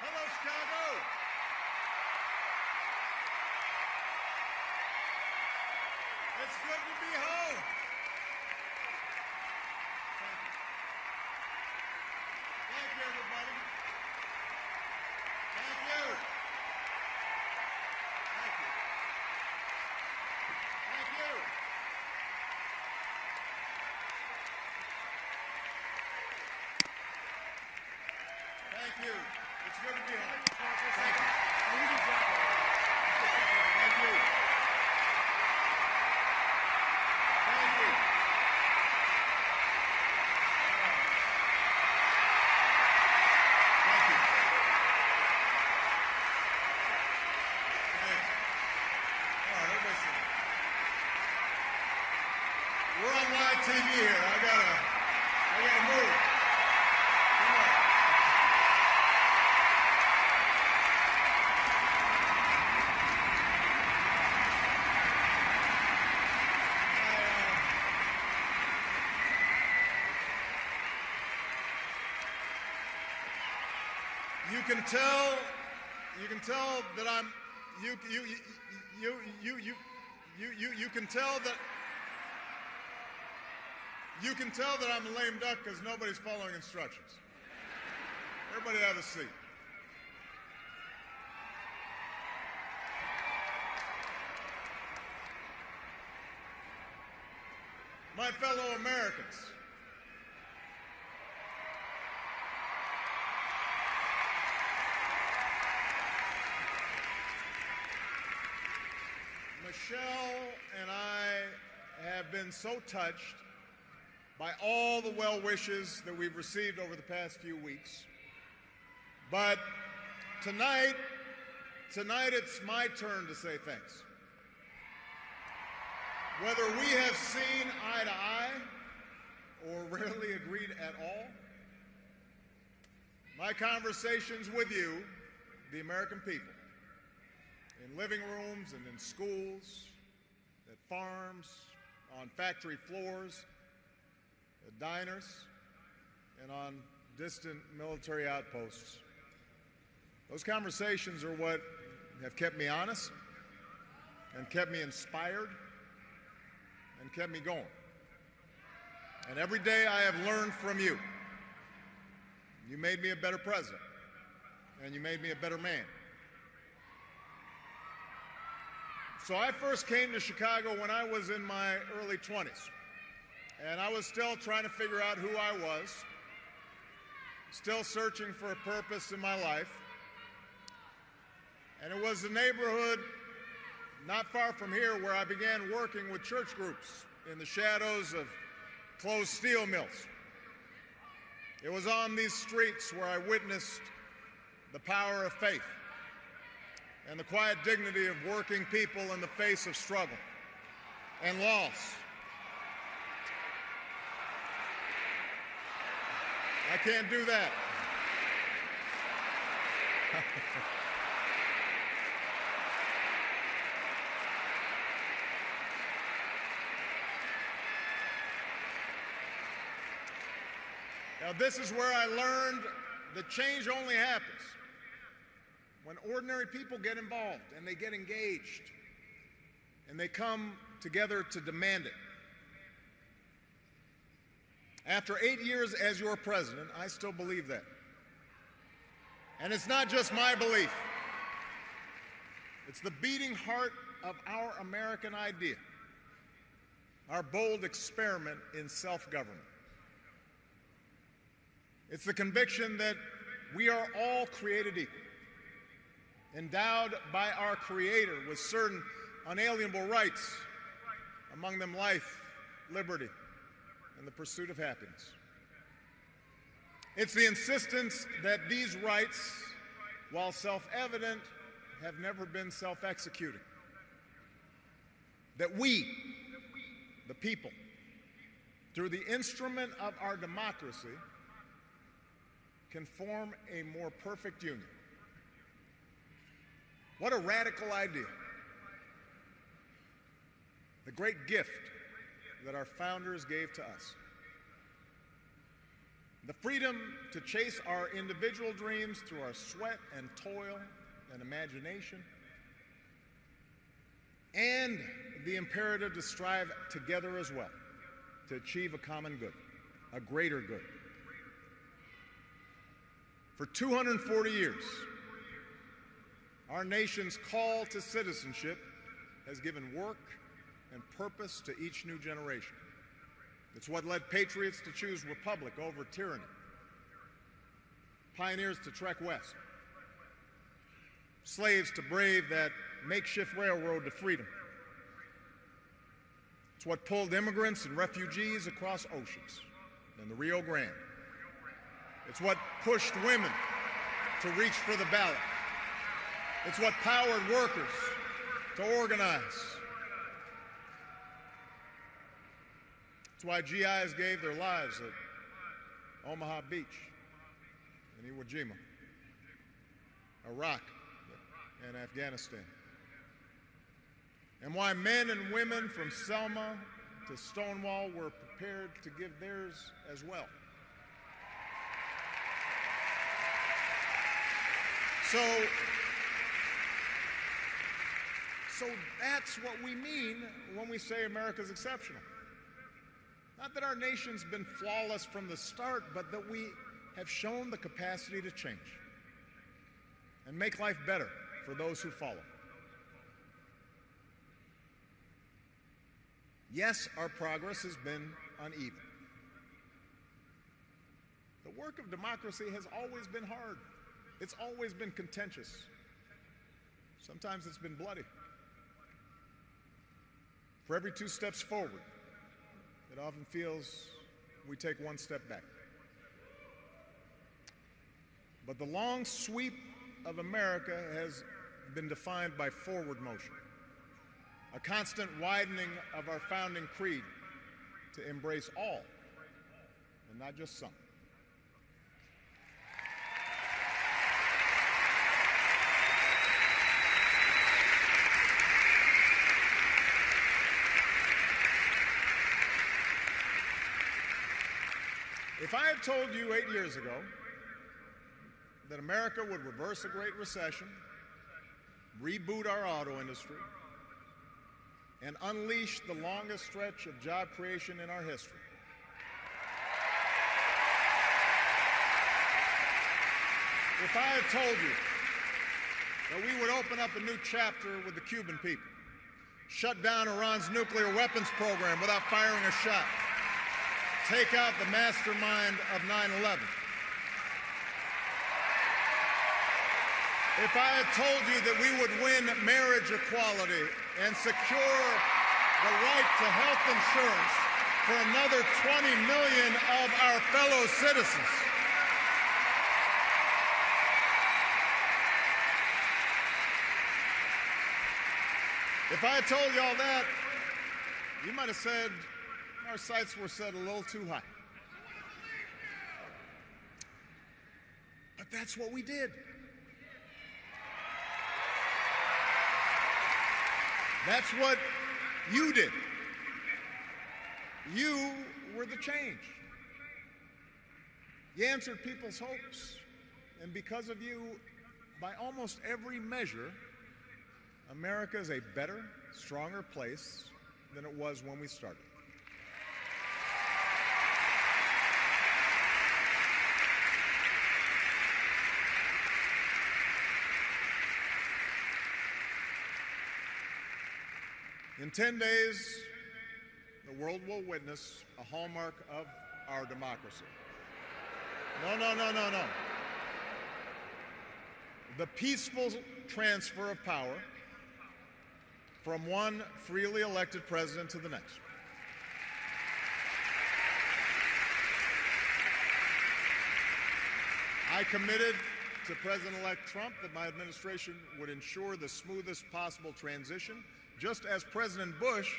Hello, Chicago. It's good to be home. Thank you, everybody. Thank you. Thank you. Thank you. Thank you. It's good to be home. Thank you. Thank you. Thank you. We're on live TV here. I gotta move. Come on. You can tell that I'm. You can tell that I'm a lame duck because nobody's following instructions. Everybody have a seat. My fellow Americans, Michelle and I have been so touched by all the well wishes that we've received over the past few weeks. But tonight it's my turn to say thanks. Whether we have seen eye to eye or rarely agreed at all, my conversations with you, the American people, in living rooms and in schools, at farms, on factory floors, at diners, and on distant military outposts. Those conversations are what have kept me honest and kept me inspired and kept me going. And every day I have learned from you. You made me a better president, and you made me a better man. So I first came to Chicago when I was in my early 20s. And I was still trying to figure out who I was, still searching for a purpose in my life. And it was the neighborhood not far from here where I began working with church groups in the shadows of closed steel mills. It was on these streets where I witnessed the power of faith and the quiet dignity of working people in the face of struggle and loss. I can't do that. Now, this is where I learned that change only happens when ordinary people get involved and they get engaged and they come together to demand it. After 8 years as your president, I still believe that. And it's not just my belief. It's the beating heart of our American idea, our bold experiment in self-government. It's the conviction that we are all created equal, endowed by our Creator with certain unalienable rights, among them life, liberty, and the pursuit of happiness. It's the insistence that these rights, while self-evident, have never been self-executing. That we, the people, through the instrument of our democracy, can form a more perfect union. What a radical idea. The great gift that our founders gave to us. the freedom to chase our individual dreams through our sweat and toil and imagination, and the imperative to strive together as well to achieve a common good, a greater good. For 240 years, our nation's call to citizenship has given work and purpose to each new generation. It's what led patriots to choose republic over tyranny, pioneers to trek west, slaves to brave that makeshift railroad to freedom. It's what pulled immigrants and refugees across oceans and the Rio Grande. It's what pushed women to reach for the ballot. It's what powered workers to organize. It's why GIs gave their lives at Omaha Beach, in Iwo Jima, Iraq, and Afghanistan. And why men and women from Selma to Stonewall were prepared to give theirs as well. So that's what we mean when we say America's exceptional. Not that our nation's been flawless from the start, but that we have shown the capacity to change and make life better for those who follow. Yes, our progress has been uneven. The work of democracy has always been hard. It's always been contentious. Sometimes it's been bloody. For every 2 steps forward, it often feels we take 1 step back. But the long sweep of America has been defined by forward motion, a constant widening of our founding creed to embrace all, and not just some. If I had told you 8 years ago that America would reverse a Great Recession, reboot our auto industry, and unleash the longest stretch of job creation in our history, if I had told you that we would open up a new chapter with the Cuban people, shut down Iran's nuclear weapons program without firing a shot, take out the mastermind of 9/11. If I had told you that we would win marriage equality and secure the right to health insurance for another 20 million of our fellow citizens, if I had told you all that, you might have said, our sights were set a little too high. But that's what we did. That's what you did. You were the change. You answered people's hopes, and because of you, by almost every measure, America is a better, stronger place than it was when we started. In 10 days, the world will witness a hallmark of our democracy. No. The peaceful transfer of power from one freely elected president to the next. I committed to President-elect Trump that my administration would ensure the smoothest possible transition, just as President Bush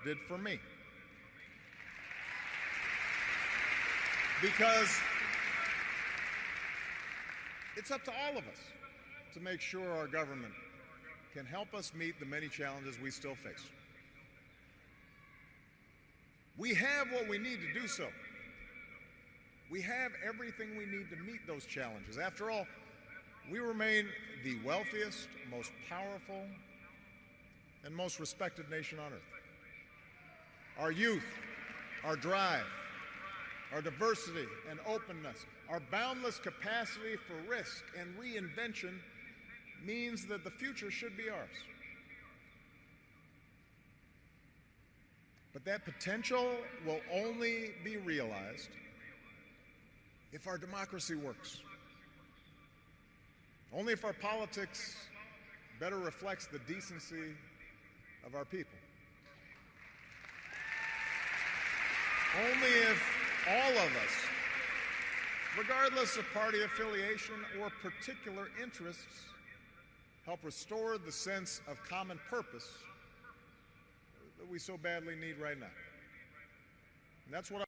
did for me. Because it's up to all of us to make sure our government can help us meet the many challenges we still face. We have what we need to do so. We have everything we need to meet those challenges. After all, we remain the wealthiest, most powerful, and most respected nation on earth. Our youth, our drive, our diversity and openness, our boundless capacity for risk and reinvention means that the future should be ours. But that potential will only be realized if our democracy works. Only if our politics better reflects the decency of our people. Only if all of us, regardless of party affiliation or particular interests, help restore the sense of common purpose that we so badly need right now. And that's what